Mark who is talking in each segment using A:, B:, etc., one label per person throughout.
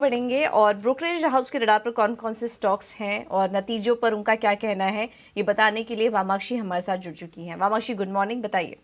A: बढ़ेंगे और brokerage house के रडार पर कौन कौन से स्टॉक्स हैं और नतीजों पर उनका क्या कहना है, ये बताने के लिए वामाक्षी हमारे साथ जुड़ चुकी हैं। वामाक्षी, गुड मॉर्निंग, बताइए।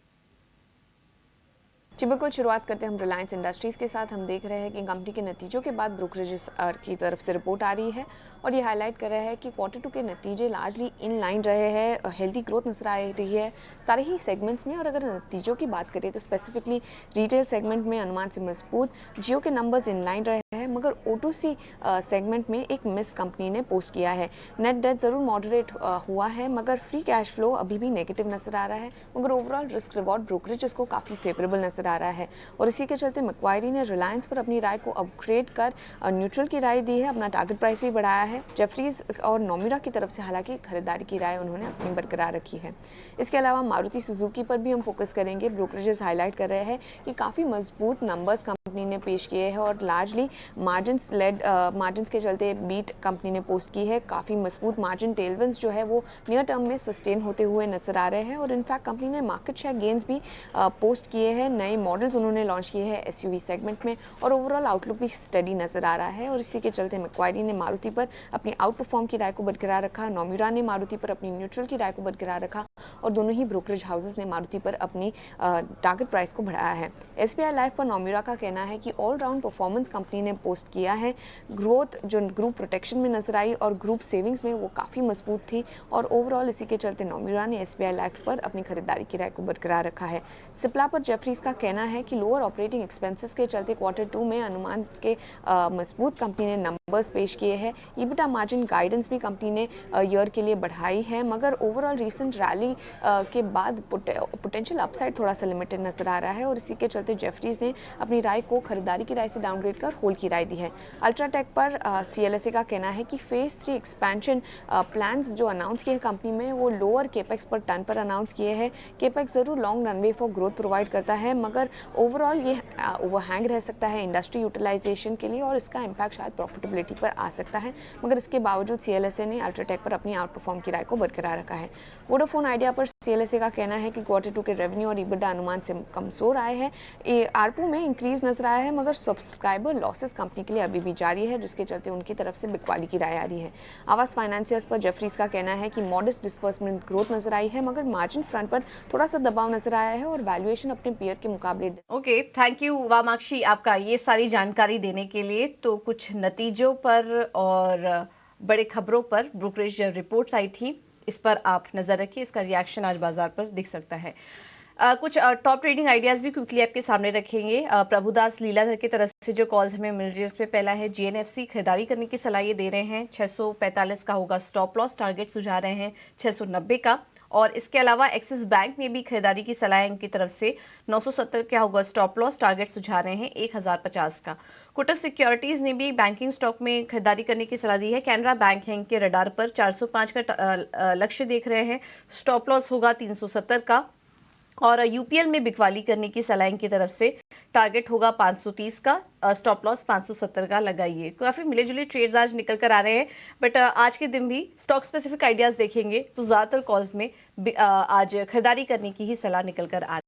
B: जी बिल्कुल, शुरुआत करते हैं हम रिलायंस इंडस्ट्रीज़ के साथ। हम देख रहे हैं कि कंपनी के नतीजों के बाद ब्रोकरेज की तरफ से रिपोर्ट आ रही है और ये हाईलाइट कर रहा है कि Q2 के नतीजे लार्जली इन लाइन रहे हैं, हेल्दी ग्रोथ नजर आ रही है सारे ही सेगमेंट्स में। और अगर नतीजों की बात करें तो स्पेसिफिकली रिटेल सेगमेंट में अनुमान से मजबूत, जियो के नंबर्स इन लाइन रहे हैं, मगर O2C सेगमेंट में एक मिस कंपनी ने पोस्ट किया है। नेट डेट ज़रूर मॉडरेट हुआ है, मगर फ्री कैश फ्लो अभी भी नेगेटिव नजर आ रहा है, मगर ओवरऑल रिस्क रिवॉर्ड ब्रोकरेज को काफ़ी फेवरेबल नजर आ रहा है। और इसी के चलते मैक्वायरी ने रिलायंस पर अपनी राय को अपग्रेड कर न्यूट्रल की राय दी है, अपना टारगेट प्राइस भी बढ़ाया है। जेफरीज और नोमिरा की तरफ से हालांकि खरीदारी की राय उन्होंने अपनी बरकरार रखी है। इसके अलावा मारुति सुजुकी पर भी हम फोकस करेंगे। ब्रोकरेजेस हाईलाइट कर रहे हैं कि काफ़ी मजबूत नंबर्स कंपनी ने पेश किए हैं और लार्जली मार्जिन्स के चलते बीट कंपनी ने पोस्ट की है। काफ़ी मजबूत मार्जिन टेलविंस जो है वो नियर टर्म में सस्टेन होते हुए नजर आ रहे हैं और इनफैक्ट कंपनी ने मार्केट शेयर गेन्स भी पोस्ट किए हैं। नए मॉडल्स उन्होंने लॉन्च किए हैं एसयूवी सेगमेंट में और ओवरऑल आउटलुक भी स्टडी नजर आ रहा है। और इसी के चलते मैक्वायरी ने मारुति पर अपनी आउट परफॉर्म की राय को बरकरार रखा, नोमिरा ने मारुति पर अपनी न्यूट्रल की राय को बरकरार रखा और दोनों ही ब्रोकरेज हाउसेस ने मारुति पर अपनी टारगेट प्राइस को बढ़ाया है। एसबीआई लाइफ पर नोमिरा का कहना है कि ऑलराउंड परफॉर्मेंस कंपनी ने पोस्ट किया है। ग्रोथ जो ग्रुप प्रोटेक्शन में नजर आई और ग्रुप सेविंग्स में वो काफ़ी मजबूत थी और ओवरऑल इसी के चलते नोमिरा ने एसबीआई लाइफ पर अपनी खरीदारी की राय को बरकरार रखा है। सिप्ला पर जेफरीज का कहना है कि लोअर ऑपरेटिंग एक्सपेंसेस के चलते Q2 में अनुमान के मजबूत कंपनी ने नंबर्स पेश किए हैं। ईबिटा मार्जिन गाइडेंस भी कंपनी ने ईयर के लिए बढ़ाई है, मगर ओवरऑल रीसेंट रैली के बाद पोटेंशियल अपसाइड थोड़ा सा लिमिटेड नजर आ रहा है और इसी के चलते जेफरीज ने अपनी राय को खरीदारी की राय से डाउनग्रेड कर होल्ड की राय दी है। अल्ट्राटेक पर CLSA का कहना है कि फेज 3 एक्सपेंशन प्लान्स जो अनाउंस किए हैं कंपनी में वो लोअर केपेक्स पर टन पर अनाउंस किए हैं। केपेक्स जरूर long runway for growth provide करता है, मगर ओवरऑल ये ओवरहैंग रह सकता है इंडस्ट्री यूटिलाइजेशन के लिए और इसका इम्पैक्ट शायद प्रॉफिटेबिलिटी पर आ सकता है। मगर इसके बावजूद CLSA ने अल्ट्राटेक पर अपनी आउट परफॉर्म की राय को बरकरार रखा है। वोडाफोन आइडिया पर CLSA का कहना है कि Q2 के रेवेन्यू और EBITDA अनुमान से कमजोर आए हैं। आरपू में इंक्रीज नजर आया है, मगर सब्सक्राइबर लॉसेस कंपनी के लिए अभी भी जारी है, जिसके चलते उनकी तरफ से बिकवाली की राय आ रही है। आवास फाइनेंसियर्स पर जेफरीज का कहना है कि मॉडेस्ट डिस्बर्समेंट ग्रोथ नजर आई है, मगर मार्जिन फ्रंट पर थोड़ा सा दबाव नजर आया है और वैल्यूएशन अपने पीयर के मुकाबले।
A: ओके, थैंक यू वामाक्षी आपका ये सारी जानकारी देने के लिए। तो कुछ नतीजों पर और बड़े खबरों पर ब्रोकरेज रिपोर्ट्स आई थी, इस पर आप नजर रखिए, इसका रिएक्शन आज बाजार पर दिख सकता है। कुछ टॉप ट्रेडिंग आइडियाज भी क्विकली आपके सामने रखेंगे। प्रभुदास लीलाधर की तरफ से जो कॉल्स हमें मिल रही है उसमें पहला है GNFC, खरीदारी करने की सलाह ये दे रहे हैं। 645 का होगा स्टॉप लॉस, टारगेट सुझा रहे हैं 690 का। और इसके अलावा एक्सिस बैंक में भी खरीदारी की सलाह है उनकी तरफ से। 970 क्या होगा स्टॉप लॉस, टारगेट सुझा रहे हैं 1050 का। कोटक सिक्योरिटीज ने भी बैंकिंग स्टॉक में खरीदारी करने की सलाह दी है। कैनरा बैंक है इनके रडार पर, 405 का लक्ष्य देख रहे हैं, स्टॉप लॉस होगा 370 का। और यूपीएल में बिकवाली करने की सलाह इनकी तरफ से, टारगेट होगा 530 का, स्टॉप लॉस 570 का लगाइए। काफ़ी मिले जुले ट्रेड्स आज निकल कर आ रहे हैं, बट आज के दिन भी स्टॉक स्पेसिफिक आइडियाज देखेंगे तो ज़्यादातर कॉल्स में आज खरीदारी करने की ही सलाह निकल कर आ रही है।